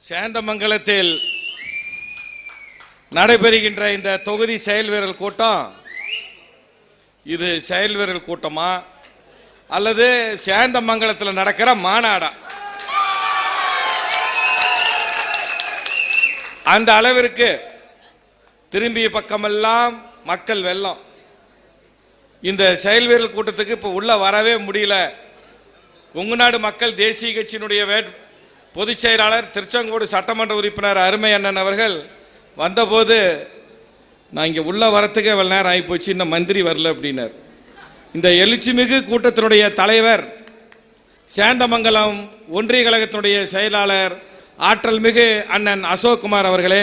சேந்தமங்கலத்தில் நடைபெறுகின்ற இந்த தொகுதி செயல்வீரர் கூட்டம் இது செயல்வீரர் கூட்டமா அல்லது சேந்தமங்கலத்தில் நடக்கிற மாநாடா? அந்த அளவிற்கு திரும்பிய பக்கமெல்லாம் மக்கள் வெள்ளம். இந்த செயல்வீரர் கூட்டத்துக்கு இப்போ உள்ள வரவே முடியல. கொங்குநாடு மக்கள் தேசிய கட்சியினுடைய பொதுச் செயலாளர் திருச்செங்கோடு சட்டமன்ற உறுப்பினர் அருமை அண்ணன் அவர்கள் வந்தபோது நான் இங்கே உள்ள வரத்துக்கு எவ்வளோ நேரம் ஆகிப்போச்சு, இன்னும் மந்திரி வரல அப்படின்னார். இந்த எழுச்சிமிகு கூட்டத்தினுடைய தலைவர் சேந்தமங்கலம் ஒன்றிய கழகத்தினுடைய செயலாளர் ஆற்றல் மிகு அண்ணன் அசோக்குமார் அவர்களே,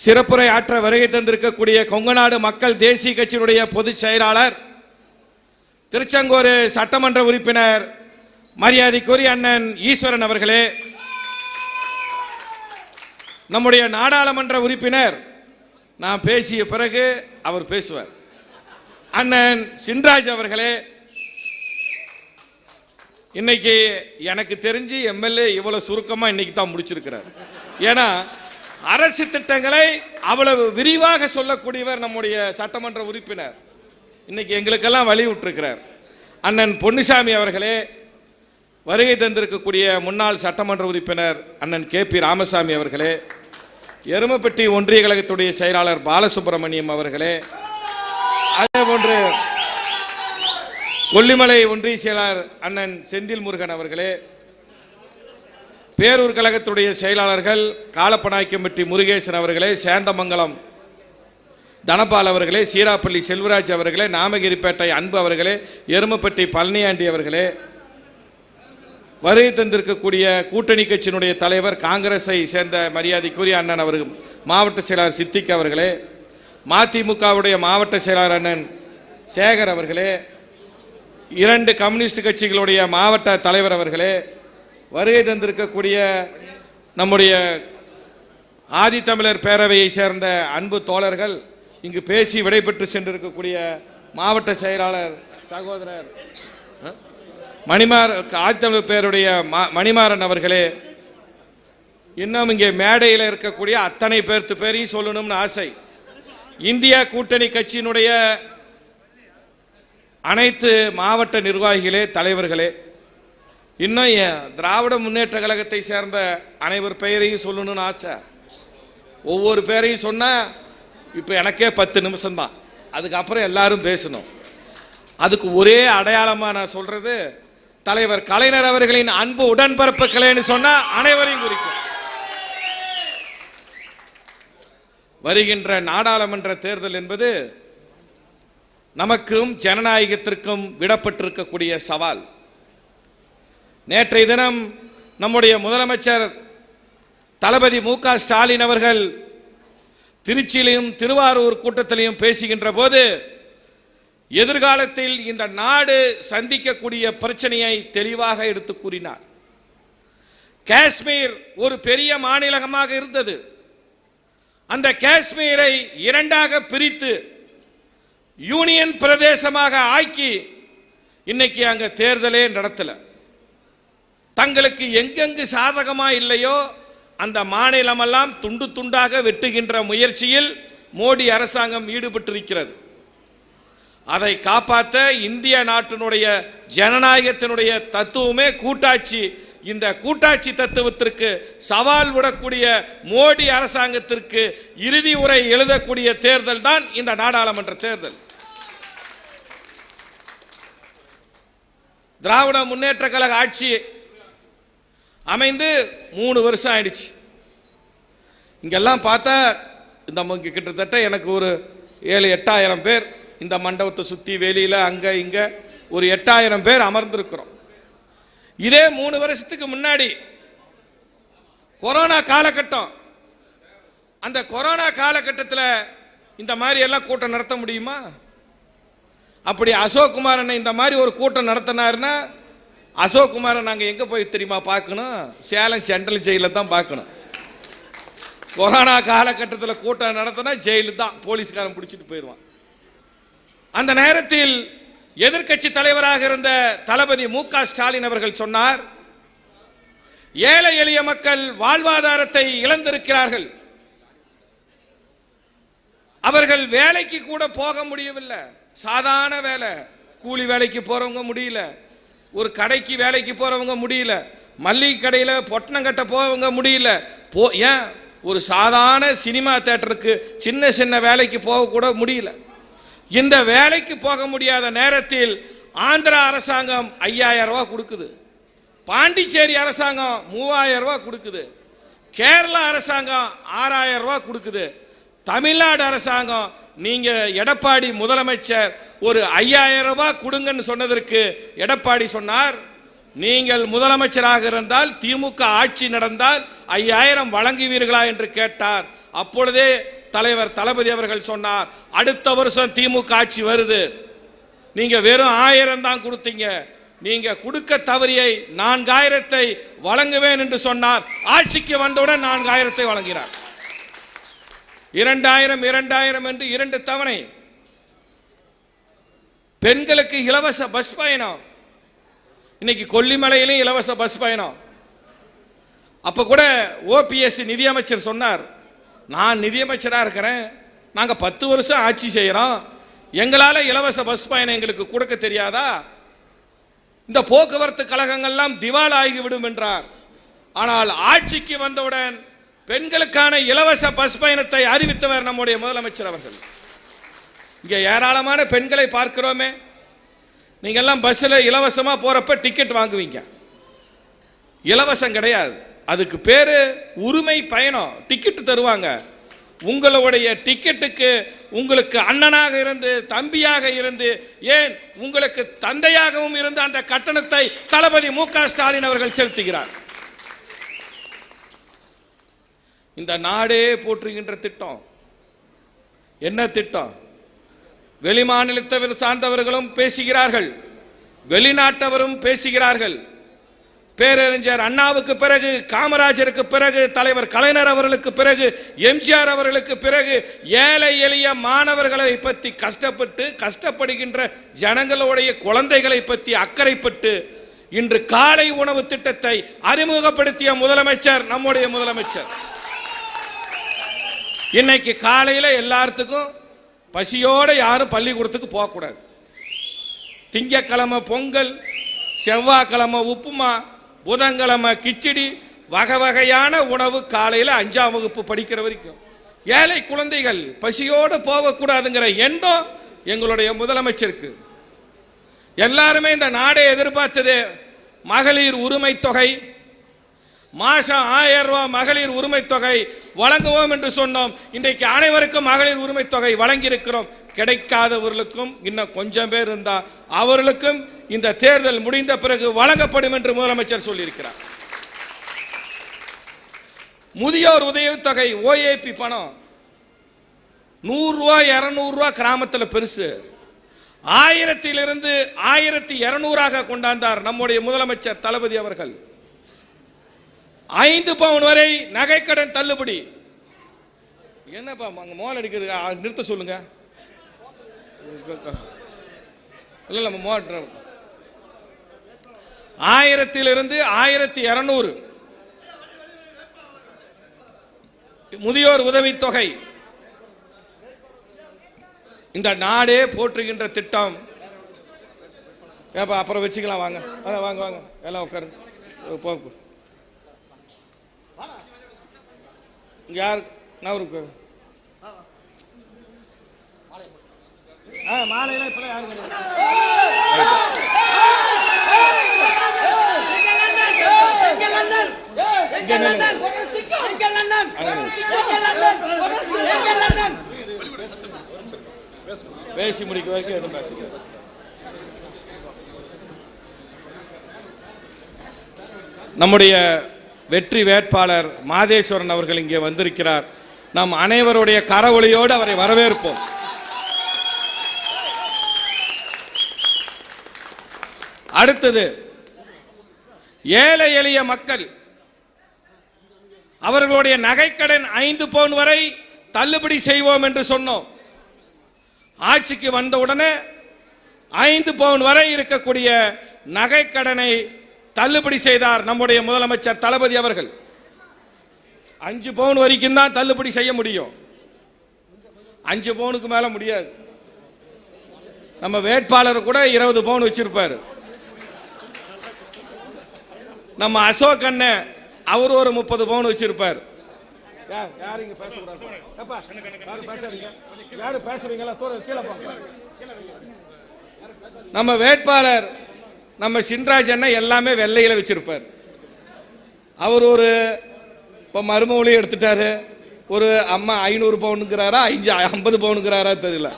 சிறப்புரை ஆற்ற வருகை தந்திருக்கக்கூடிய கொங்குநாடு மக்கள் தேசிய கட்சியினுடைய பொதுச் செயலாளர் திருச்செங்கோடு சட்டமன்ற உறுப்பினர் மரியாதைக்குரிய அண்ணன் ஈஸ்வரன் அவர்களே, நம்முடைய நாடாளுமன்ற உறுப்பினர் நான் பேசிய பிறகு அவர் பேசுவார் அண்ணன் சின்ராஜ் அவர்களே, இன்னைக்கு எனக்கு தெரிஞ்சு எம்எல்ஏ இவ்வளவு சுருக்கமா இன்னைக்கு தான் முடிச்சிருக்கிறார். ஏன்னா அரசு திட்டங்களை அவ்வளவு விரிவாக சொல்லக்கூடியவர் நம்முடைய சட்டமன்ற உறுப்பினர் இன்னைக்கு எங்களுக்கெல்லாம் வலியுறுத்திருக்கிறார். அண்ணன் பொன்னுசாமி அவர்களே, வருகை தந்திருக்கக்கூடிய முன்னாள் சட்டமன்ற உறுப்பினர் அண்ணன் KP ராமசாமி அவர்களே, எருமப்பட்டி ஒன்றிய கழகத்துடைய செயலாளர் பாலசுப்ரமணியம் அவர்களே, அதே போன்று கொல்லிமலை ஒன்றிய செயலாளர் அண்ணன் செந்தில் முருகன் அவர்களே, பேரூர் கழகத்துடைய செயலாளர்கள் காலப்பநாயக்கம்பட்டி முருகேசன் அவர்களே, சேந்தமங்கலம் தனபால் அவர்களே, சீராப்பள்ளி செல்வராஜ் அவர்களே, நாமகிரிப்பேட்டை அன்பு அவர்களே, எருமப்பட்டி பழனியாண்டி அவர்களே, வருகை தந்திருக்கக்கூடிய கூட்டணி கட்சியினுடைய தலைவர் காங்கிரஸை சேர்ந்த மரியாதைக்குரிய அண்ணன் அவர்கள் மாவட்ட செயலாளர் சித்திக் அவர்களே, மதிமுகவுடைய மாவட்ட செயலாளர் அண்ணன் சேகர் அவர்களே, 2 கம்யூனிஸ்ட் கட்சிகளுடைய மாவட்ட தலைவர் அவர்களே, வருகை தந்திருக்கக்கூடிய நம்முடைய ஆதித்தமிழர் பேரவையை சேர்ந்த அன்பு தோழர்கள், இங்கு பேசி விடைபெற்று சென்றிருக்கக்கூடிய மாவட்ட செயலாளர் சகோதரர் ஆதித்தமிழர் பேருடைய மணிமாறன் அவர்களே, இன்னும் இங்கே மேடையில் இருக்கக்கூடிய அத்தனை பேரையும் சொல்லணும்னு ஆசை. இந்தியா கூட்டணி கட்சியினுடைய அனைத்து மாவட்ட நிர்வாகிகளே, தலைவர்களே, இன்னும் திராவிட முன்னேற்ற கழகத்தை சேர்ந்த அனைவர் பெயரையும் சொல்லணும்னு ஆசை. ஒவ்வொரு பேரையும் சொன்னா இப்போ எனக்கே 10 நிமிஷம் தான், அதுக்கப்புறம் எல்லாரும் பேசணும். அதுக்கு ஒரே அடையாளமாக நான் சொல்றது தலைவர் கலைஞர் அவர்களின் அன்பு உடன்பிறப்புகளேன்னு சொன்னா அனைவரையும் குறிக்கும். வருகின்ற நாடாளுமன்ற தேர்தல் என்பது நமக்கும் ஜனநாயகத்திற்கும் விடப்பட்டிருக்கக்கூடிய சவால். நேற்றைய தினம் நம்முடைய முதலமைச்சர் தளபதி மு க ஸ்டாலின் அவர்கள் திருச்சியிலும் திருவாரூர் கூட்டத்திலையும் பேசுகின்ற போது எதிர்காலத்தில் இந்த நாடு சந்திக்கக்கூடிய பிரச்சனையை தெளிவாக எடுத்து கூறினார். காஷ்மீர் ஒரு பெரிய மாநிலமாக இருந்தது. அந்த காஷ்மீரை 2ஆக பிரித்து யூனியன் பிரதேசமாக ஆக்கி இன்னைக்கு அங்க தேர்தலே நடத்தல. தங்களுக்கு எங்கெங்கு சாதகமா இல்லையோ அந்த மாநிலமெல்லாம் துண்டு துண்டாக வெட்டுகின்ற முயற்சியில் மோடி அரசாங்கம் ஈடுபட்டிருக்கிறது. அதை காப்பாற்ற இந்திய நாட்டினுடைய ஜனநாயகத்தினுடைய தத்துவமே கூட்டாட்சி. இந்த கூட்டாட்சி தத்துவத்திற்கு சவால் விடக்கூடிய மோடி அரசாங்கத்திற்கு இறுதி உரை எழுதக்கூடிய தேர்தல் தான் இந்த நாடாளுமன்ற தேர்தல். திராவிட முன்னேற்ற கழக ஆட்சி அமைந்து 3 வருஷம் ஆயிடுச்சு. இங்கெல்லாம் பார்த்தா இந்த கிட்டத்தட்ட எனக்கு ஒரு 7-8 பேர் இந்த மண்டபத்தை சுற்றி வெளியில் அங்கே இங்கே ஒரு 8000 பேர் அமர்ந்திருக்கிறோம். இதே 3 வருஷத்துக்கு முன்னாடி கொரோனா காலகட்டம், அந்த கொரோனா காலகட்டத்தில் இந்த மாதிரி எல்லாம் கூட்டம் நடத்த முடியுமா? அப்படி அசோக்குமார் அண்ணன் இந்த மாதிரி ஒரு கூட்டம் நடத்தினாருன்னா அசோக்குமாரை நாங்கள் எங்கே போய் தெரியுமா பார்க்கணும்? சேலம் சென்ட்ரல் ஜெயிலில் தான் பார்க்கணும். கொரோனா காலகட்டத்தில் கூட்டம் நடத்தினா ஜெயிலு தான், போலீஸ்காரன் பிடிச்சிட்டு போயிடுவான். அந்த நேரத்தில் எதிர்க்கட்சி தலைவராக இருந்த தளபதி மு.க. ஸ்டாலின் அவர்கள் சொன்னார், ஏழை எளிய மக்கள் வாழ்வாதாரத்தை இழந்திருக்கிறார்கள், அவர்கள் வேலைக்கு கூட போக முடியவில்லை. சாதாரண வேலை, கூலி வேலைக்கு போறவங்க முடியல, ஒரு கடைக்கு வேலைக்கு போறவங்க முடியல, மல்லிகை கடையில் பொட்டணம் கட்ட போவங்க முடியல, ஏன் ஒரு சாதாரண சினிமா தியேட்டருக்கு சின்ன சின்ன வேலைக்கு போக கூட முடியல. இந்த வேலைக்கு போக முடியாத நேரத்தில் ஆந்திரா அரசாங்கம் 5000 ரூபாய் கொடுக்குது, பாண்டிச்சேரி அரசாங்கம் 3000 ரூபாய் கொடுக்குது, கேரளா அரசாங்கம் 6000 ரூபாய் கொடுக்குது, தமிழ்நாடு அரசாங்கம் நீங்க எடப்பாடி முதலமைச்சர் ஒரு 5000 ரூபாய் கொடுங்கன்னு சொன்னதற்கு எடப்பாடி சொன்னார், நீங்கள் முதலமைச்சராக இருந்தால் திமுக ஆட்சி நடந்தால் 5000 வழங்குவீர்களா என்று கேட்டார். அப்பொழுதே தலைவர் தளபதி அவர்கள் சொன்னார், அடுத்த வருஷம் திமுக ஆட்சி வருது, நீங்க வெறும் 1000 தான் கொடுத்தீங்க, நீங்க கொடுக்க தவறியை 4000 வழங்குவேன் என்று சொன்னார். ஆட்சிக்கு வந்தவுடன் 4000 வழங்கினார். 2000 என்று 2 தவணை. பெண்களுக்கு இலவச பஸ் பயணம், இன்னைக்கு கொல்லிமலையிலும் இலவச பஸ் பயணம். அப்ப கூட ஓபிஎஸ் நிதியமைச்சர் சொன்னார், நான் நிதியமைச்சராக இருக்கிறேன், நாங்க 10 வருஷம் ஆட்சி செய்யறோம், எங்களால இலவச பஸ் பயணம் எங்களுக்கு கொடுக்க தெரியாதா, இந்த போக்குவரத்து கழகங்கள்லாம் திவால் ஆகிவிடும் என்றார். ஆனால் ஆட்சிக்கு வந்தவுடன் பெண்களுக்கான இலவச பஸ் பயணத்தை அறிவித்தவர் நம்முடைய முதலமைச்சர் அவர்கள். இங்கே ஏராளமான பெண்களை பார்க்கிறோமே, நீங்க எல்லாம் பஸ்ல இலவசமா போறப்ப டிக்கெட் வாங்குவீங்க, இலவசம் கிடையாது, அதுக்கு பேரு உரிமை பயணம், டிக்கெட் தருவாங்க. உங்களுடைய டிக்கெட்டுக்கு உங்களுக்கு அண்ணனாக இருந்து தம்பியாக இருந்து ஏன் உங்களுக்கு தந்தையாகவும் இருந்து அந்த கட்டணத்தை தளபதி மு.க. ஸ்டாலின் அவர்கள் செலுத்துகிறார். இந்த நாடே போற்றுகின்ற திட்டம் என்ன திட்டம்? வெளிமாநிலத்தை சார்ந்தவர்களும் பேசுகிறார்கள், வெளிநாட்டவரும் பேசுகிறார்கள். பேரறிஞர் அண்ணாவுக்கு பிறகு, காமராஜருக்கு பிறகு, தலைவர் கலைஞர் அவர்களுக்கு பிறகு, எம்ஜிஆர் அவர்களுக்கு பிறகு ஏழை எளிய மாணவர்களை பற்றி கஷ்டப்படுகின்ற ஜனங்களுடைய குழந்தைகளை பற்றி அக்கறைப்பட்டு இன்று காலை உணவு திட்டத்தை அறிமுகப்படுத்திய முதலமைச்சர் நம்முடைய முதலமைச்சர். இன்னைக்கு காலையில எல்லாத்துக்கும் பசியோட யாரும் பள்ளிக்கூடத்துக்கு போகக்கூடாது. திங்கக்கிழமை பொங்கல், செவ்வாய்க்கிழமை உப்புமா, புதன்கிழமை கிச்சடி, வகை வகையான உணவு காலையில் 5ஆம் வகுப்பு படிக்கிற வரைக்கும். ஏழை குழந்தைகள் பசியோடு போகக்கூடாதுங்கிற எண்ணம் எங்களுடைய முதலமைச்சருக்கு. எல்லாருமே இந்த நாடை எதிர்பார்த்தது மகளிர் உரிமை தொகை, மாசம் 1000 ரூபாய் மகளிர் உரிமை தொகை வழங்குவோம் என்று சொன்னோம். இன்றைக்கு அனைவருக்கும் மகளிர் உரிமை தொகை வழங்கி இருக்கிறோம். கிடைக்காதவர்களுக்கும் இன்னும் கொஞ்சம் பேர் இருந்தா அவர்களுக்கும் இந்த தேர்தல் முடிந்த பிறகு வழங்கப்படும் என்று முதலமைச்சர் சொல்லியிருக்கிறார். முதியோர் உதவித்தொகை ஓஏபி பணம் 100 ரூபாய் 200 ரூபாய் கிராமத்தில் பெருசு, 1000 1200 கொண்டாந்தார் நம்முடைய முதலமைச்சர் தளபதி அவர்கள். 5 பவுன் வரை நகைக்கடன் தள்ளுபடி. என்னப்பா அங்க மோல் அடிக்கிறது நிறுத்த சொல்லுங்க. இல்ல நம்ம மோட்டர் 1000 1200 முதியோர் உதவித்தொகை இந்த நாடே போற்றுகின்ற திட்டம். அப்புறம் வச்சுக்கலாம், வாங்க வாங்க வாங்க எல்லாம் உட்காரு. யார் நவருக்கு மாலையில இப்ப யாரு பேசி முடிக்க வரைக்கும் எதுவும் பேசிக்க. நம்முடைய வெற்றி வேட்பாளர் மாதேஸ்வரன் அவர்கள் இங்கே வந்திருக்கிறார். நம் அனைவருடைய கரவொலியோடு அவரை வரவேற்போம். அடுத்தது ஏழை எளிய மக்கள், அவர்களுடைய நகைக்கடன் 5 பவுன் வரை தள்ளுபடி செய்வோம் என்று சொன்னோம். ஆட்சிக்கு வந்தவுடனே 5 பவுன் வரை இருக்கக்கூடிய நகை கடனை தள்ளுபடி செய்தார் நம்முடைய முதலமைச்சர் தளபதி அவர்கள். 5 பவுன் வரைக்கும் தான் தள்ளுபடி செய்ய முடியும், 5 பவுனுக்கு மேல முடியாது. நம்ம வேட்பாளர் கூட 20 பவுன் வச்சிருப்பாரு. நம்ம அசோக் அண்ணன் அவர் ஒரு 30 பவுன் வச்சிருப்பார். நம்ம வேட்பாளர் நம்ம சின்ராஜ் அண்ணன் எல்லாமே வெள்ளையில வச்சிருப்பார். அவர் ஒரு இப்ப மருமொழி எடுத்துட்டாரு, ஒரு அம்மா 500 பவுனுங்கிறாரா 50 பவுனுங்கிறாரா தெரியல.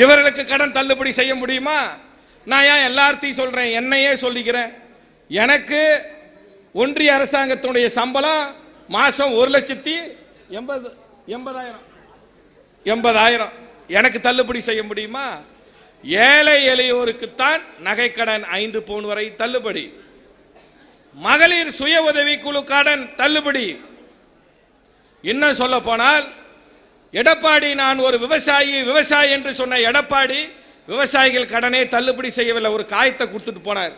இவர்களுக்கு கடன் தள்ளுபடி செய்ய முடியுமா? நான் ஏன் எல்லாத்தையும் சொல்றேன், என்னையே சொல்லிக்கிறேன். எனக்கு ஒன்றிய அரசாங்கத்தினுடைய சம்பளம் மாசம் 1,80,000 எனக்கு தள்ளுபடி செய்ய முடியுமா? ஏழை எளியோருக்குத்தான் நகைக்கடன் 5 பவுன் வரை தள்ளுபடி, மகளிர் சுய உதவி குழு கடன் தள்ளுபடி. இன்னும் சொல்ல போனால் எடப்பாடி நான் ஒரு விவசாயி என்று சொன்ன எடப்பாடி விவசாயிகள் கடனை தள்ளுபடி செய்யவில்லை, ஒரு காயத்தை கொடுத்துட்டு போனார்.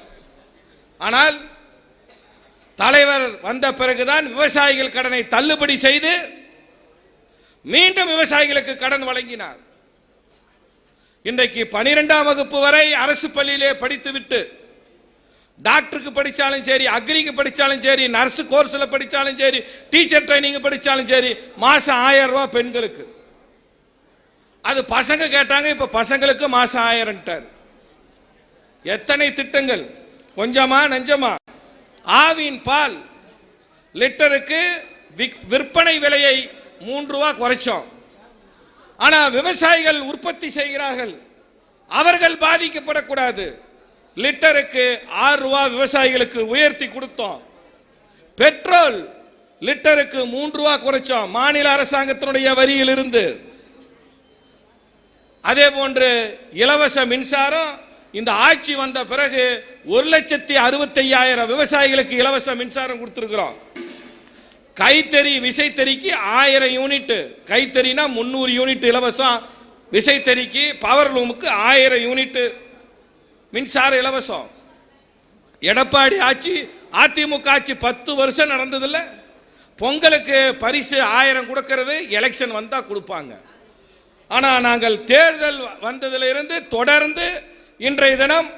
ஆனால் தலைவர் வந்த பிறகுதான் விவசாயிகள் கடனை தள்ளுபடி செய்து மீண்டும் விவசாயிகளுக்கு கடன் வழங்கினார். இன்றைக்கு 12ஆம் வகுப்பு வரை அரசு பள்ளியிலே படித்துவிட்டு டாக்டருக்கு படித்தாலும் சரி, அக்ரிக்கு படித்தாலும் சரி, நர்ஸ் கோர்ஸில் படித்தாலும் சரி, டீச்சர் ட்ரைனிங் படித்தாலும் சரி, மாசம் 1000 ரூபாய் பெண்களுக்கு. அது பசங்க கேட்டாங்க, இப்ப பசங்களுக்கு மாசம் 1000. எத்தனை திட்டங்கள், கொஞ்சமா நஞ்சமா? ஆவின் பால் லிட்டருக்கு விற்பனை விலையை 3 ரூபாய் குறைச்சோம். ஆனா விவசாயிகள் உற்பத்தி செய்கிறார்கள், அவர்கள் பாதிக்கப்படக்கூடாது. லிட்டருக்கு 6 ரூபாய் விவசாயிகளுக்கு உயர்த்தி கொடுத்தோம். பெட்ரோல் லிட்டருக்கு 3 ரூபாய் குறைச்சோம் மாநில அரசாங்கத்தினுடைய வரியில் இருந்து. அதே போன்று இலவச மின்சாரம் இந்த ஆட்சி வந்த பிறகு 1,65,000 விவசாயிகளுக்கு இலவச மின்சாரம் கொடுத்திருக்கிறோம். கைத்தறி விசைத்தறிக்கு 1000 யூனிட், கைத்தறினா 300 யூனிட் இலவசம், விசைத்தறிக்கு பவர் லூமுக்கு 1000 யூனிட் மின்சார இலவசம். எடப்பாடி ஆட்சி, அதிமுக ஆட்சி 10 வருஷம் நடந்ததில்ல. பொங்கலுக்கு பரிசு 1000 கொடுக்கிறது, எலெக்ஷன் வந்தா கொடுப்பாங்க. ஆனா நாங்கள் தேர்தல் வந்ததிலிருந்து தொடர்ந்து இன்றைய தினம்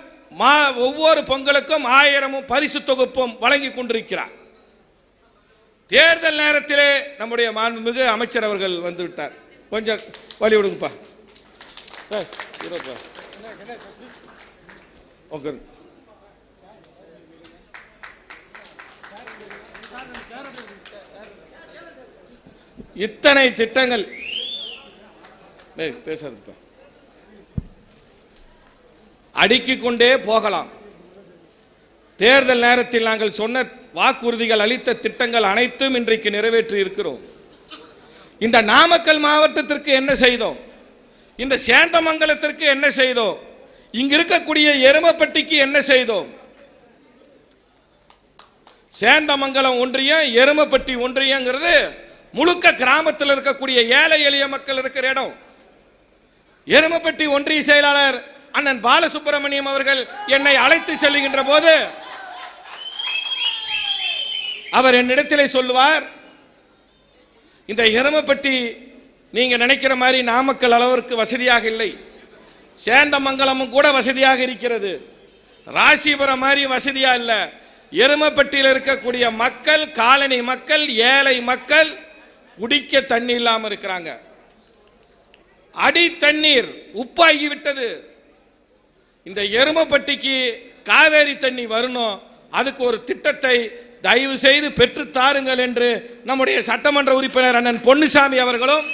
ஒவ்வொரு பொங்கலுக்கும் 1000 பரிசு தொகுப்பும் வழங்கி கொண்டிருக்கிறார். தேர்தல் நேரத்திலே நம்முடைய மாண்புமிகு அமைச்சர் அவர்கள் வந்து விட்டார். கொஞ்சம் வழி விடுங்கப்பா. இத்தனை திட்டங்கள் பேசாதுப்பா, அடுக்கிக் கொண்டே போகலாம். தேர்தல் நேரத்தில் நாங்கள் சொன்ன வாக்குறுதிகள், அளித்த திட்டங்கள் அனைத்தும் இன்றைக்கு நிறைவேற்றி இருக்கிறோம். இந்த நாமக்கல் மாவட்டத்திற்கு என்ன செய்தோம், இந்த சேந்தமங்கலத்திற்கு என்ன செய்தோம், இங்க இருக்கக்கூடிய எருமப்பட்டிக்கு என்ன செய்தோம்? சேந்தமங்கலம் ஒன்றியம், எருமப்பட்டி ஒன்றியங்கிறது முழுக்க கிராமத்தில் இருக்கக்கூடிய ஏழை எளிய மக்கள் இருக்கிற இடம். எருமப்பட்டி ஒன்றிய செயலாளர் அண்ணன் பாலசுப்ரமணியம் அவர்கள் என்னை அழைத்து செல்லுகின்ற போது அவர் என்னிடத்திலே சொல்லுவார், இந்த எருமப்பட்டி நீங்க நினைக்கிற மாதிரி நாமக்கல் அளவிற்கு வசதியாக இல்லை, சேந்தமங்கலமும் கூட வசதியாக இருக்கிறது, ராசிபுரம் மாதிரி வசதியா இல்ல. எருமப்பட்டியில் இருக்கக்கூடிய மக்கள், காலனி மக்கள், ஏழை மக்கள் குடிக்க தண்ணி இல்லாம இருக்கிறாங்க. அடி தண்ணீர் உப்பாகி விட்டது. இந்த எருமப்பட்டிக்கு காவேரி தண்ணி வரணும், அதுக்கு ஒரு திட்டத்தை தயவு செய்து பெற்று தாருங்கள் என்று நம்முடைய சட்டமன்ற உறுப்பினர் அண்ணன் பொன்னுசாமி அவர்களும்,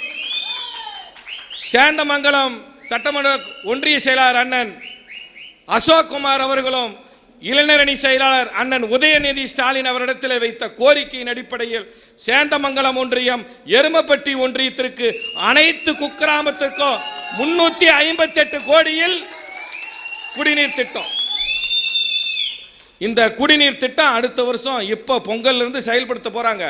சேந்தமங்கலம் சட்டமன்ற ஒன்றிய செயலாளர் அண்ணன் அசோக் குமார் அவர்களும், இளைஞரணி செயலாளர் அண்ணன் உதயநிதி ஸ்டாலின் அவரிடத்தில் வைத்த கோரிக்கையின் அடிப்படையில் சேந்தமங்கலம் ஒன்றியம், எருமப்பட்டி ஒன்றியத்திற்கு அனைத்து குக்கிராமத்திற்கும் 358 கோடியில் குடிநீர் திட்டம். இந்த குடிநீர் திட்டம் அடுத்த வருஷம் இப்ப பொங்கல் இருந்து செயல்படுத்த போறாங்க.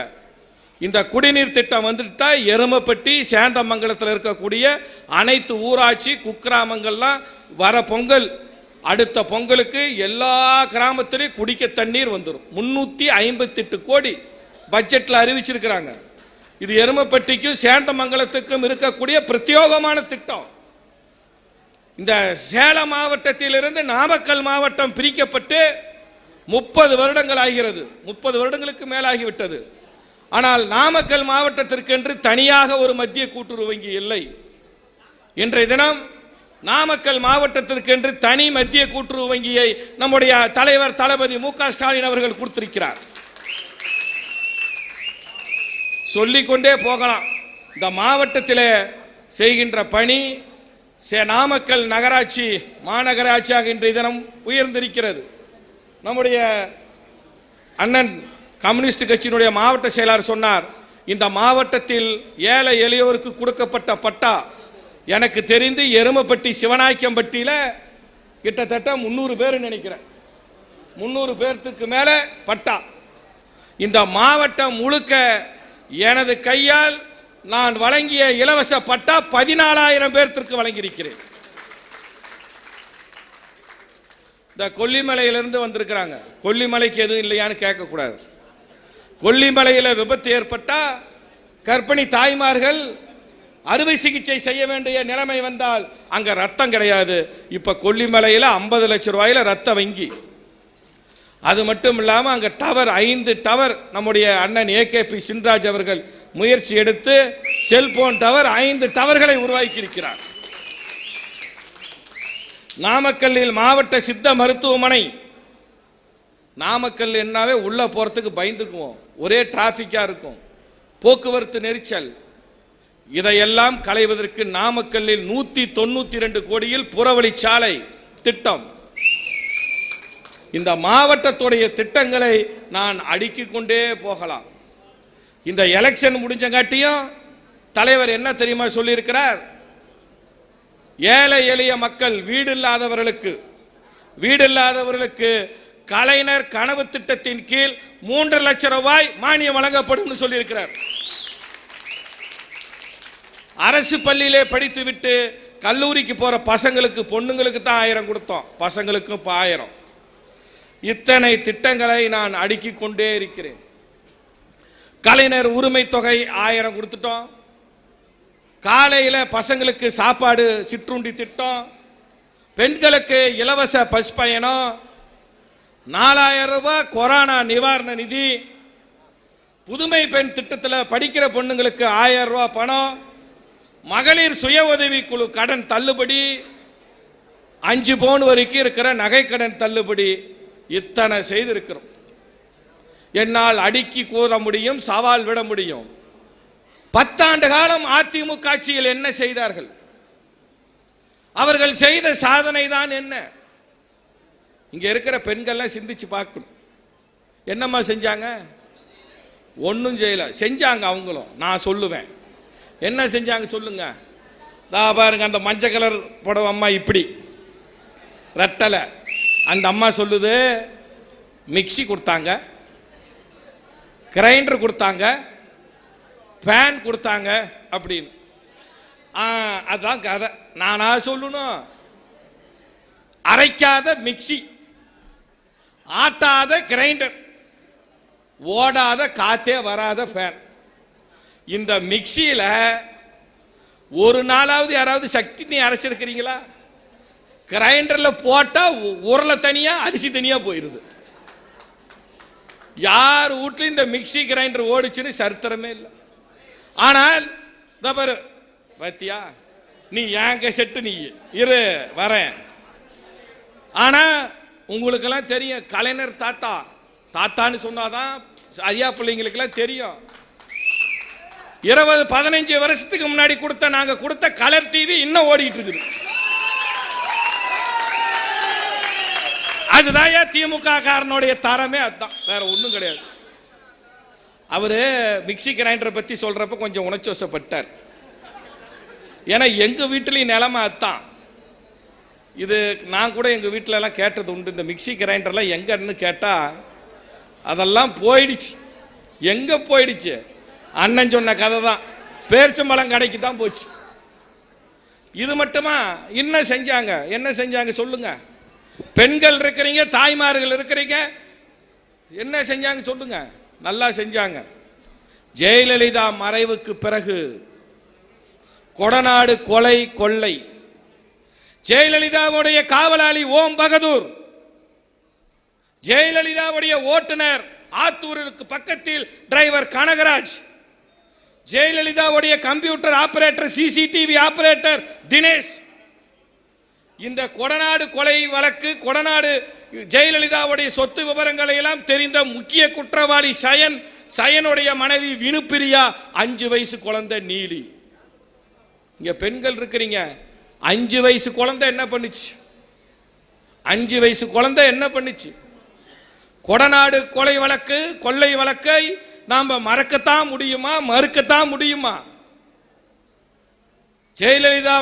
இந்த குடிநீர் திட்டம் வந்துட்டா எருமப்பட்டி, சேந்தமங்கலத்தில் இருக்கக்கூடிய அனைத்து ஊராட்சி குக்கிராமங்கள்லாம் வர பொங்கல் அடுத்த பொங்கலுக்கு எல்லா கிராமத்திலையும் குடிக்க தண்ணீர் வந்துடும். 358 கோடி பட்ஜெட்டில் அறிவிச்சிருக்கிறாங்க. இது எருமப்பட்டிக்கும் சேந்தமங்கலத்துக்கும் இருக்கக்கூடிய பிரத்யேகமான திட்டம். இந்த சேலம் மாவட்டத்திலிருந்து நாமக்கல் மாவட்டம் பிரிக்கப்பட்டு 30 வருடங்கள் ஆகிறது. 30 வருடங்களுக்கு மேலாகிவிட்டது. ஆனால் நாமக்கல் மாவட்டத்திற்கென்று தனியாக ஒரு மத்திய கூட்டுறவு வங்கி இல்லை. இன்றைய தினம் நாமக்கல் மாவட்டத்திற்கென்று தனி மத்திய கூட்டுறவு வங்கியை நம்முடைய தலைவர் தளபதி மு.க. ஸ்டாலின் அவர்கள் கொடுத்திருக்கிறார். சொல்லிக்கொண்டே போகலாம். இந்த மாவட்டத்தில் செய்கின்ற பணி நாமக்கல் நகராட்சி மாநகராட்சியாக இன்றைய தினம் உயர்ந்திருக்கிறது. நம்முடைய அண்ணன் கம்யூனிஸ்ட் கட்சியினுடைய மாவட்ட செயலாளர் சொன்னார், இந்த மாவட்டத்தில் ஏழை எளியோருக்கு கொடுக்கப்பட்ட பட்டா எனக்கு தெரிந்து எருமப்பட்டி சிவநாயக்கம்பட்டியில் கிட்டத்தட்ட 300 பேர் நினைக்கிறேன். 300 பேர்த்துக்கு மேலே பட்டா. இந்த மாவட்டம் முழுக்க எனது கையால் நான் வழங்கிய இலவச பட்டா 14,000 பேர்த்திற்கு வழங்கியிருக்கிறேன். இந்த கொல்லிமலையிலிருந்து வந்திருக்கிறாங்க. கொல்லிமலைக்கு எதுவும் இல்லையான்னு கேட்கக்கூடாது. கொல்லிமலையில் விபத்து ஏற்பட்டா கர்ப்பிணி தாய்மார்கள் அறுவை சிகிச்சை செய்ய வேண்டிய நிலைமை வந்தால் அங்க ரத்தம் கிடையாது. இப்ப கொல்லிமலையில் 50 லட்சம் ரூபாயில ரத்த வங்கி. அது மட்டும் இல்லாமல் அங்க டவர் 5 டவர் நம்முடைய அண்ணன் ஏகேபி சின்ராஜ் அவர்கள் முயற்சி எடுத்து செல்போன் டவர் 5 டவர்களை உருவாக்கி இருக்கிறார். நாமக்கல்லில் மாவட்ட சித்த மருத்துவமனை. நாமக்கல் என்னாவே உள்ள போறதுக்கு பயந்துக்குவோம். ஒரே டிராபிக்கா இருக்கும், போக்குவரத்து நெரிச்சல். இதையெல்லாம் களைவதற்கு நாமக்கல்லில் 192 கோடியில் புறவழிச்சாலை திட்டம். இந்த மாவட்டத்துடைய திட்டங்களை நான் அடுக்கிக் கொண்டே போகலாம். இந்த எலெக்ஷன் முடிஞ்சங்காட்டியும் தலைவர் என்ன தெரியுமா சொல்லியிருக்கிறார்? ஏழை எளிய மக்கள் வீடு இல்லாதவர்களுக்கு கலைஞர் கனவு திட்டத்தின் கீழ் 3 லட்சம் ரூபாய் மானியம் வழங்கப்படும் சொல்லியிருக்கிறார். அரசு பள்ளியிலே படித்துவிட்டு கல்லூரிக்கு போற பசங்களுக்கு பொண்ணுங்களுக்கு தான் 1000 கொடுத்தோம், பசங்களுக்கும் இப்போ 1000. இத்தனை திட்டங்களை நான் அடுக்கிக் கொண்டே இருக்கிறேன். கலைஞர் உரிமை தொகை 1000 கொடுத்துட்டோம். காலையில் பசங்களுக்கு சாப்பாடு சிற்றுண்டி திட்டம், பெண்களுக்கு இலவச பஸ் பயணம், 4000 ரூபாய் கொரோனா நிவாரண நிதி, புதுமை பெண் திட்டத்தில் படிக்கிற பொண்ணுங்களுக்கு 1000 ரூபாய் பணம், மகளிர் சுய உதவி குழு கடன் தள்ளுபடி, 5 பவுன் வரைக்கும் இருக்கிற நகை கடன் தள்ளுபடி. இத்தனை செய்திருக்கிறோம். என்னால் அடுக்கி கூற முடியும், சவால் விட முடியும். 10 ஆண்டு காலம் அதிமுக ஆட்சியில் என்ன செய்தார்கள்? அவர்கள் செய்த சாதனை தான் என்ன? இங்க இருக்கிற பெண்கள்லாம் சிந்திச்சு பார்க்கணும். என்னம்மா செஞ்சாங்க? ஒன்றும் செய்யல. செஞ்சாங்க அவங்களும். நான் சொல்லுவேன் என்ன செஞ்சாங்க சொல்லுங்க. பாருங்க, அந்த மஞ்சள் கலர் புடவை அம்மா இப்படி ரெட்டலை. அந்த அம்மா சொல்லுது, மிக்சி கொடுத்தாங்க, கிரைண்டர் கொடுத்தாங்க, ஃபேன் கொடுத்தாங்க அப்படின்னு. அதுதான் கதை. நானா சொல்லணும்? அரைக்காத மிக்சி, ஆட்டாத கிரைண்டர், ஓடாத காத்தே வராத ஃபேன். இந்த மிக்சியில் ஒரு நாளாவது யாராவது சக்தி நீ அரைச்சிருக்கிறீங்களா? கிரைண்டரில் போட்டால் உருளை தனியாக அரிசி தனியாக போயிடுது. யார் வீட்லையும் இந்த மிக்சி கிரைண்டர் ஓடிச்சுன்னு சரித்திரமே இல்லை. ஆனால் பாரு பாத்தியா, நீ ஏங்க செட்டு நீ இரு வரேன். ஆனால் உங்களுக்கெல்லாம் தெரியும், கலைஞர் தாத்தான்னு சொன்னாதான் ஐயா பிள்ளைங்களுக்கெல்லாம் தெரியும். 20-15 வருஷத்துக்கு முன்னாடி நாங்க கொடுத்த கலர் டிவி இன்னும் ஓடிட்டு இருக்குது. அதுதான் திமுக காரனுடைய தரமே, அதுதான், வேற ஒன்றும் கிடையாது. அவரு மிக்சி கிரைண்டரை பத்தி சொல்றப்ப கொஞ்சம் உணர்ச்சிவசப்பட்டார். ஏன்னா எங்க வீட்டிலையும் நிலைமை அதுதான். இது நான் கூட எங்க வீட்டில எல்லாம் கேட்டது உண்டு. இந்த மிக்சி கிரைண்டர்லாம் எங்கன்னு கேட்டா அதெல்லாம் போயிடுச்சு. எங்க போயிடுச்சு? அண்ணன் சொன்ன கதை தான், பேரிச்சம்பழம் கடைக்கு தான் போச்சு. இது மட்டுமா? என்ன செஞ்சாங்க சொல்லுங்க. பெண்கள் இருக்கிறீங்க, தாய்மார்கள் இருக்கிறீங்க, என்ன செஞ்சாங்க சொல்லுங்க? நல்லா செஞ்சாங்க. ஜெயலலிதா மறைவுக்கு பிறகு கொடநாடு கொலை கொள்ளை, ஜெயலலிதாவுடைய காவலாளி ஓம் பகதூர், ஜெயலலிதாவுடைய ஓட்டுநர் ஆத்தூருக்கு பக்கத்தில் டிரைவர் கனகராஜ், ஜெயலலிதாவுடைய computer operator, CCTV operator Dinesh. இந்த கொடநாடு கொலை வழக்கு, கொடநாடு ஜெயலலிதாவுடைய சொத்து விவரங்களை எல்லாம் தெரிந்த முக்கிய குற்றவாளி சயன், சயனுடைய மனைவி வினுப்பிரியா, 5 வயசு குழந்தை நீலி. இங்க பெண்கள் இருக்கிறீங்க, 5 வயசு குழந்தை என்ன பண்ணுச்சு? 5 வயசு குழந்தை என்ன பண்ணுச்சு? கொடநாடு கொலை வழக்கு, கொள்ளை வழக்கை நாம மறக்கத்தான் முடியுமா? மறுக்கத்தான் முடியுமா? ஜெயலலிதா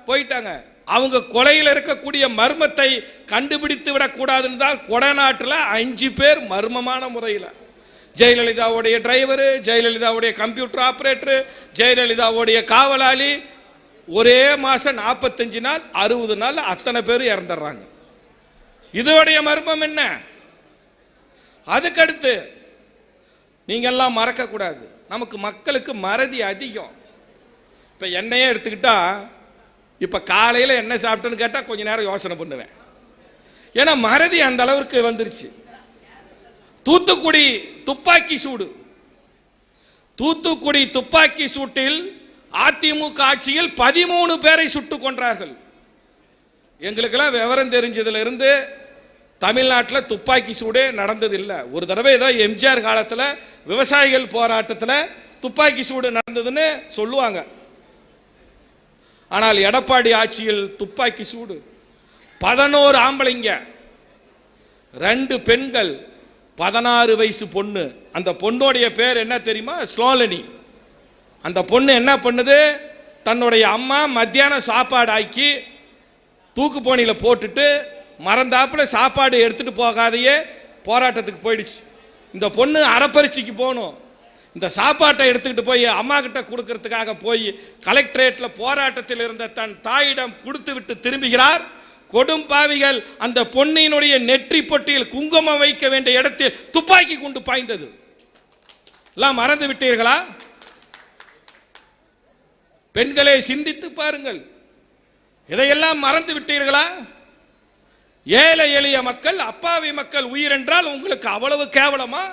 போயிட்டாங்க. அவங்க கொலையில் இருக்கக்கூடிய மர்மத்தை கண்டுபிடித்து விடக்கூடாதுன்னு தான் கொடநாட்டில் 5 பேர் மர்மமான முறையில், ஜெயலலிதாவுடைய டிரைவரு, ஜெயலலிதாவுடைய கம்ப்யூட்டர் ஆபரேட்டர், ஜெயலலிதாவுடைய காவலாளி, ஒரே மாசம் 45 நாள் 60 நாள் அத்தனை பேர் இறந்துடுறாங்க. இதோடைய மர்மம் என்ன? அதுக்கடுத்து நீங்கெல்லாம் மறக்க கூடாது, நமக்கு மக்களுக்கு மறதி அதிகம். இப்ப என்னையே எடுத்துக்கிட்டா, இப்ப காலையில என்ன சாப்பிட்டேன்னு கேட்டா கொஞ்ச நேரம் யோசனை பண்ணுவேன். ஏன்னா மறதி அந்த அளவுக்கு வந்துருச்சு. தூத்துக்குடி துப்பாக்கி சூடு, தூத்துக்குடி துப்பாக்கி சூட்டில் அதிமுக ஆட்சியில் 13 பேரை சுட்டுக் கொன்றார்கள். எங்களுக்கெல்லாம் விவரம் தெரிஞ்சதுல இருந்து தமிழ்நாட்டில் துப்பாக்கி சூடே நடந்ததில்லை. ஒரு தடவை ஏதோ எம்ஜிஆர் காலத்தில் விவசாயிகள் போராட்டத்தில் துப்பாக்கி சூடு நடந்ததுன்னு சொல்லுவாங்க. ஆனால் எடப்பாடி ஆட்சியில் துப்பாக்கி சூடு, 11 ஆம்பளைங்க, 2 பெண்கள், 16 வயசு பொண்ணு. அந்த பொண்ணுடைய பேர் என்ன தெரியுமா? ஸ்லோலனி. அந்த பொண்ணு என்ன பண்ணுது? தன்னுடைய அம்மா மத்தியானம் சாப்பாடு ஆக்கி தூக்கு போனியில் போட்டுட்டு மறந்தாப்புல சாப்பாடு எடுத்துட்டு போகாதையே போராட்டத்துக்கு போயிடுச்சு. இந்த பொண்ணு அறப்பரிச்சிக்கு போகணும், இந்த சாப்பாட்டை எடுத்துக்கிட்டு போய் அம்மா கிட்ட கொடுக்கறதுக்காக போய் கலெக்டரேட்டில் போராட்டத்தில் இருந்த தன் தாயிடம் கொடுத்து விட்டு திரும்புகிறார். கொடும்பாவிகள் அந்த பொன்னினுடைய நெற்றி பொட்டியில் குங்குமம் வைக்க வேண்டிய இடத்தில் துப்பாக்கி கொண்டு பாய்ந்தது. எல்லாம் மறந்து விட்டீர்களா? பெண்களை சிந்தித்து பாருங்கள், இதையெல்லாம் மறந்து விட்டீர்களா? ஏழை எளிய மக்கள், அப்பாவி மக்கள் உயிர் என்றால் உங்களுக்கு அவ்வளவு கேவலமா?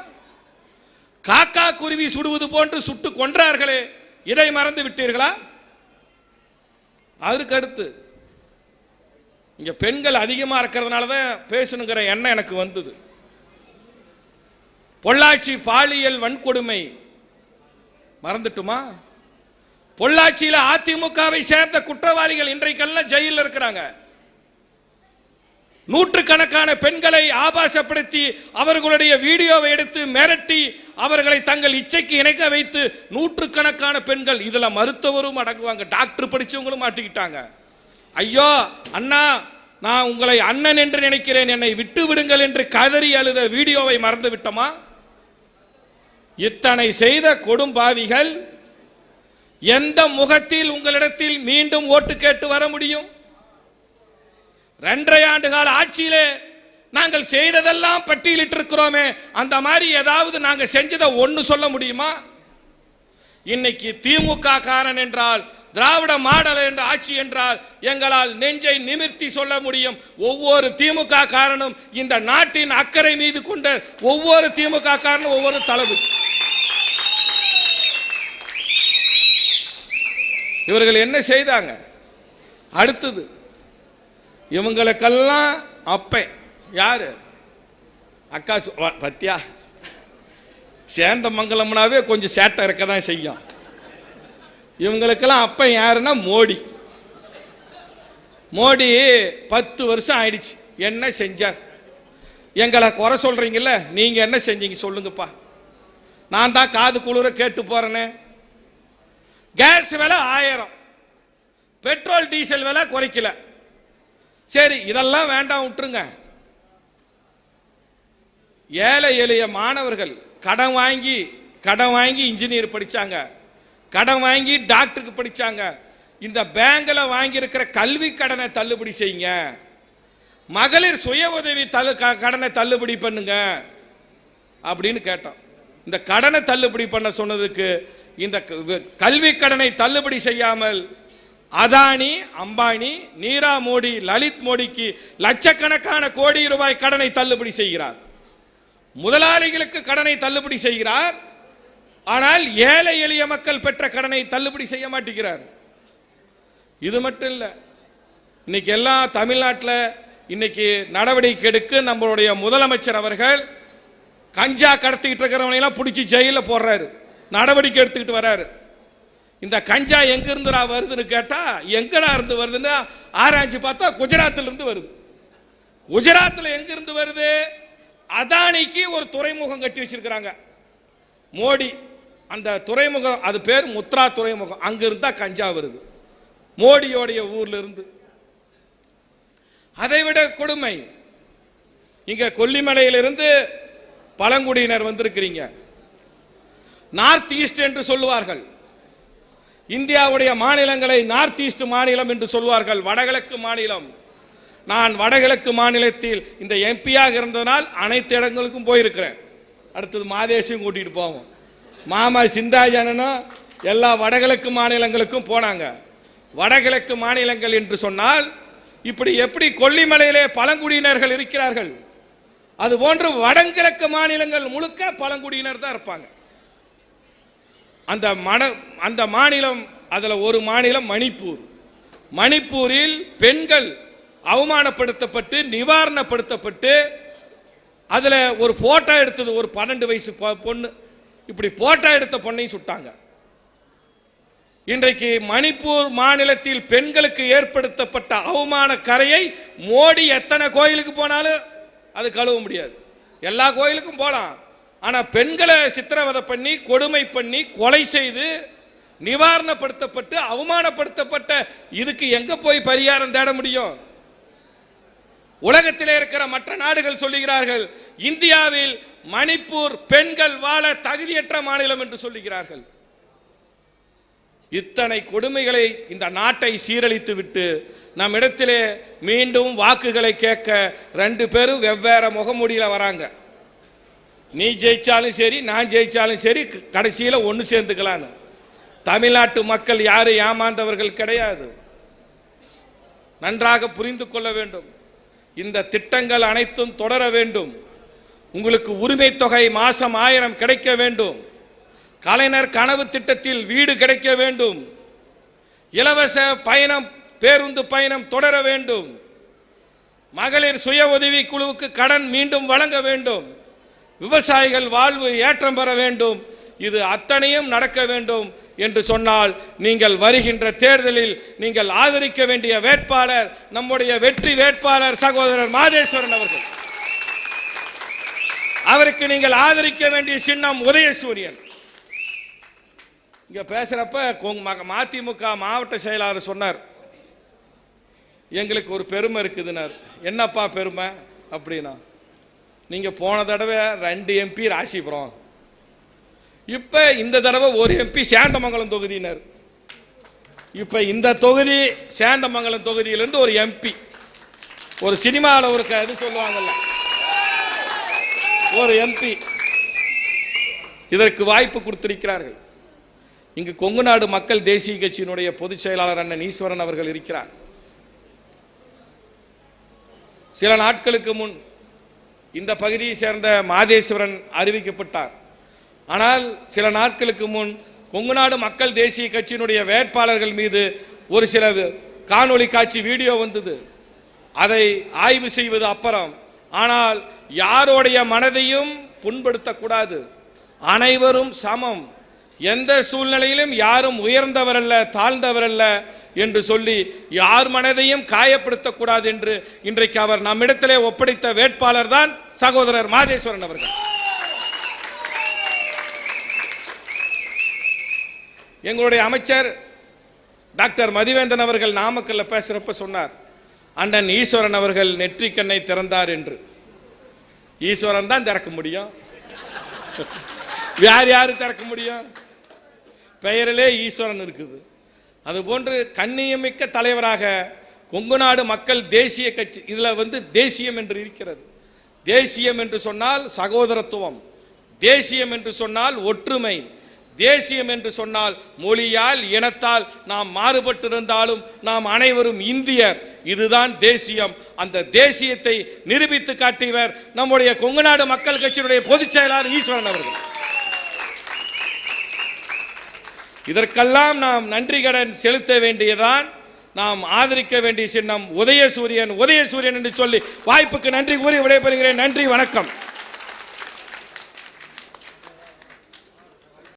காக்கா குருவி சுடுவது போன்று சுட்டு கொன்றார்களே, இதை மறந்து விட்டீர்களா? அதற்கு அடுத்து இங்க பெண்கள் அதிகமா இருக்கிறதுனால தான் பேசணுங்கிற எண்ணம் எனக்கு வந்தது. பொள்ளாச்சி பாலியல் வன்கொடுமை மறந்துட்டுமா? பொள்ளாச்சியில் அதிமுகவை சேர்ந்த குற்றவாளிகள் இன்றைக்கெல்லாம் ஜெயிலில் இருக்கிறாங்க. நூற்றுக்கணக்கான பெண்களை ஆபாசப்படுத்தி அவர்களுடைய வீடியோவை எடுத்து மிரட்டி அவர்களை தங்கள் இச்சைக்கு இணைக்க வைத்து நூற்றுக்கணக்கான பெண்கள், இதுல மருத்துவரும் அடங்குவாங்க, டாக்டர் படிச்சவங்களும் மாட்டிக்கிட்டாங்க. ஐயோ அண்ணா, நான் உங்களை அண்ணன் என்று நினைக்கிறேன், என்னை விட்டு விடுங்கள் என்று கதறி அழுத வீடியோவை மறந்து விட்டோமா? இத்தனை செய்த கொடும்பாவிகள் எந்த முகத்தில் உங்களிடத்தில் மீண்டும் ஓட்டு கேட்டு வர முடியும்? 2.5 ஆண்டு கால ஆட்சியிலே நாங்கள் செய்ததெல்லாம் பட்டியலிட்டு இருக்கிறோமே, அந்த மாதிரி ஏதாவது நாங்க செஞ்சதை ஒன்னு சொல்ல முடியுமா? இன்னைக்கு திமுக காரன் என்றால், திராவிட மாடல் என்ற ஆட்சி என்றால் எங்களால் நெஞ்சை நிமிர்த்தி சொல்ல முடியும். ஒவ்வொரு திமுக காரனும் இந்த நாட்டின் அக்கறை மீது கொண்ட ஒவ்வொரு திமுக காரனும் ஒவ்வொரு தளபதி. இவர்கள் என்ன செய்தாங்க? அடுத்தது இவங்களுக்கெல்லாம் அப்ப யாரு? அக்கா பத்தியா, சேந்த மங்கலம்னாவே கொஞ்சம் சேட்டை இருக்க தான் செய்யும். இவங்களுக்கெல்லாம் அப்ப யாருன்னா மோடி. மோடி 10 வருஷம் ஆயிடுச்சு. என்ன செஞ்சார்? எங்களை குறை சொல்றீங்கல்ல, நீங்க என்ன செஞ்சீங்க சொல்லுங்கப்பா. நான் தான் காது குளிர கேட்டு போறேனே. கேஸ் விலை 1000, பெட்ரோல் டீசல் விலை குறைக்கல. சரி, இதெல்லாம் வேண்டாம், விட்டுருங்க. ஏழை எளிய மாணவர்கள் கடன் வாங்கி இன்ஜினியர் படிச்சாங்க, கடன் வாங்கி டாக்டருக்கு படிச்சாங்க. இந்த பேங்க்ல வாங்கி இருக்கிற கல்வி கடனை தள்ளுபடி செய்யுங்க. மகளிர் சுய உதவி கடனை தள்ளுபடி பண்ணுங்க அப்படின்னு கேட்டோம். இந்த கடனை தள்ளுபடி பண்ண சொன்னதுக்கு இந்த கல்வி கடனை தள்ளுபடி செய்யாமல் அதானி, அம்பானி, நீரா மோடி, லலித் மோடிக்கு லட்சக்கணக்கான கோடி ரூபாய் கடனை தள்ளுபடி செய்கிறார். முதலாளிகளுக்கு கடனை தள்ளுபடி செய்கிறார். ஆனால் ஏழை எளிய மக்கள் பெற்ற கடனை தள்ளுபடி செய்ய மாட்டேங்கிறார். இது மட்டும் இல்லை, இன்னைக்கு எல்லாம் தமிழ்நாட்டில் இன்னைக்கு நடவடிக்கை எடுக்க நம்மளுடைய முதலமைச்சர் அவர்கள் கஞ்சா கடத்திக்கிட்டு இருக்கிறவனையெல்லாம் பிடிச்சி ஜெயிலில் போடுறாரு, நடவடிக்கை எடுத்துக்கிட்டு வர்றாரு. இந்த கஞ்சா எங்கிருந்து வருதுன்னு கேட்டா எங்கடா இருந்து வருதுன்னு ஆராய்ச்சி பார்த்தா குஜராத்தில் இருந்து வருது. குஜராத்தில் எங்கிருந்து வருது? அதானிக்கு ஒரு துறைமுகம் கட்டி வச்சிருக்கிறாங்க மோடி. அந்த துறைமுகம் அது பேர் முத்ரா துறைமுகம். அங்க இருந்தா கஞ்சா வருது மோடியோடைய ஊர்ல இருந்து. அதைவிட கொடுமை, இங்க கொல்லிமலையிலிருந்து பழங்குடியினர் வந்திருக்கிறீங்க. நார்த் ஈஸ்ட் என்று சொல்லுவார்கள். இந்தியாவுடைய மாநிலங்களை நார்த் ஈஸ்ட் மாநிலம் என்று சொல்வார்கள், வடகிழக்கு மாநிலம். நான் வடகிழக்கு மாநிலத்தில் இந்த எம்பியாக இருந்ததனால் அனைத்து இடங்களுக்கும் போயிருக்கிறேன். அடுத்தது மாதேஷையும் கூட்டிட்டு போவோம். மாமா சிந்தாஜனனும் எல்லா வடகிழக்கு மாநிலங்களுக்கும் போனாங்க. வடகிழக்கு மாநிலங்கள் என்று சொன்னால் இப்படி எப்படி கொல்லிமலையிலே பழங்குடியினர்கள் இருக்கிறார்கள், அது போன்று வடகிழக்கு மாநிலங்கள் முழுக்க பழங்குடியினர் தான் இருப்பாங்க. அந்த மாநிலம், அதுல ஒரு மாநிலம் மணிப்பூர். மணிப்பூரில் பெண்கள் அவமானப்படுத்தப்பட்டு நிவாரணப்படுத்தப்பட்டு அதுல ஒரு போட்டோ எடுத்தது, ஒரு 12 வயசு பொண்ணு, இப்படி போட்டோ எடுத்த பொண்ணையும் சுட்டாங்க. இன்றைக்கு மணிப்பூர் மாநிலத்தில் பெண்களுக்கு ஏற்படுத்தப்பட்ட அவமான கரையை மோடி எத்தனை கோயிலுக்கு போனாலும் அது கழுவ முடியாது. எல்லா கோயிலுக்கும் போலாம், ஆனா பெண்களை சித்திரவதை பண்ணி கொடுமை பண்ணி கொலை செய்து நிவாரணப்படுத்தப்பட்டு அவமானப்படுத்தப்பட்ட இதுக்கு எங்க போய் பரிகாரம் தேட முடியும்? உலகத்திலே இருக்கிற மற்ற நாடுகள் சொல்லுகிறார்கள் இந்தியாவில் மணிப்பூர் பெண்கள் வாழ தகுதியற்ற மாநிலம் என்று சொல்லுகிறார்கள். இத்தனை கொடுமைகளை இந்த நாட்டை சீரழித்து விட்டு நம் இடத்திலே மீண்டும் வாக்குகளை கேட்க 2 பேரும் வெவ்வேறு முகமூடியில வராங்க. நீ ஜெயிச்சாலும் சரி, நான் ஜெயிச்சாலும் சரி, கடைசியில் ஒன்று சேர்ந்துக்கலான்னு. தமிழ்நாட்டு மக்கள் யாரும் ஏமாந்தவர்கள் கிடையாது. நன்றாக புரிந்து கொள்ள வேண்டும். இந்த திட்டங்கள் அனைத்தும் தொடர வேண்டும். உங்களுக்கு உரிமை தொகை மாசம் 1000 கிடைக்க வேண்டும். கலைஞர் கனவு திட்டத்தில் வீடு கிடைக்க வேண்டும். இலவச பயணம், பேருந்து பயணம் தொடர வேண்டும். மகளிர் சுய உதவி குழுவுக்கு கடன் மீண்டும் வழங்க வேண்டும். விவசாயிகள் வாழ்வு ஏற்றம் பெற வேண்டும். இது அத்தனையும் நடக்க வேண்டும் என்று சொன்னால் நீங்கள் வருகின்ற தேர்தலில் நீங்கள் ஆதரிக்க வேண்டிய வேட்பாளர் நம்முடைய வெற்றி வேட்பாளர் சகோதரர் மாதேஸ்வரன் அவர்கள். அவருக்கு நீங்கள் ஆதரிக்க வேண்டிய சின்னம் உதயசூரியன். இங்க பேசுறப்ப மதிமுக மாவட்ட செயலாளர் சொன்னார், எங்களுக்கு ஒரு பெருமை இருக்குதுன்னார். என்னப்பா பெருமை அப்படின்னா, நீங்க போன தடவை 2 எம்பி ராசிபுரம், இப்ப இந்த தடவை ஒரு எம்பி சேந்தமங்கலம் தொகுதியினர், இப்ப இந்த தொகுதி சேந்தமங்கலம் தொகுதியிலிருந்து ஒரு எம்பி, ஒரு சினிமாவில் ஒரு இது சொல்லுவாங்கல்ல, ஒரு எம்பி இதற்கு வாய்ப்பு கொடுத்திருக்கிறார்கள். இங்கு கொங்கு நாடு மக்கள் தேசிய கட்சியினுடைய பொதுச் செயலாளர் அண்ணன் ஈஸ்வரன் அவர்கள் இருக்கிறார். சில நாட்களுக்கு முன் இந்த பகுதியை சேர்ந்த மாதேஸ்வரன் அறிவிக்கப்பட்டார். ஆனால் சில நாட்களுக்கு முன் கொங்கு நாடு மக்கள் தேசிய கட்சியினுடைய வேட்பாளர்கள் மீது ஒரு சில காணொளி காட்சி வீடியோ வந்தது. அதை ஆய்வு செய்வது அப்புறம், ஆனால் யாருடைய மனதையும் புண்படுத்தக்கூடாது. அனைவரும் சமம், எந்த சூழ்நிலையிலும் யாரும் உயர்ந்தவர் அல்ல தாழ்ந்தவர் அல்ல என்று சொல்லி யார் மனதையும் காயப்படுத்தக்கூடாது என்று இன்றைக்கு அவர் நம்மிடத்திலே ஒப்படைத்த வேட்பாளர் தான் சகோதரர் மாதேஸ்வரன் அவர்கள். எங்களுடைய அமைச்சர் டாக்டர் மதிவேந்தன் அவர்கள் நாமக்கல்ல பேசுறப்ப சொன்னார், அண்ணன் ஈஸ்வரன் அவர்கள் நெற்றிக்கண்ணை திறந்தார் என்று. ஈஸ்வரன் தான் திறக்க முடியும், வேறு யாரு திறக்க முடியும்? பெயரிலே ஈஸ்வரன் இருக்குது. அதுபோன்று கண்ணியமிக்க தலைவராக கொங்கு நாடு மக்கள் தேசிய கட்சி, இதில் தேசியம் என்று இருக்கிறது. தேசியம் என்று சொன்னால் சகோதரத்துவம், தேசியம் என்று சொன்னால் ஒற்றுமை, தேசியம் என்று சொன்னால் மொழியால் இனத்தால் நாம் மாறுபட்டிருந்தாலும் நாம் அனைவரும் இந்தியர். இதுதான் தேசியம். அந்த தேசியத்தை நிரூபித்து காட்டியவர் நம்முடைய கொங்கு நாடு மக்கள் கட்சியினுடைய பொதுச் செயலாளர் ஈஸ்வரன் அவர்கள். இதற்கெல்லாம் நாம் நன்றி கடன் செலுத்த வேண்டியதான். நாம் ஆதரிக்க வேண்டிய சின்னம் உதயசூரியன். உதயசூரியன் என்று சொல்லி வாய்ப்புக்கு நன்றி கூறி விடைபெறுகிறேன். நன்றி, வணக்கம்.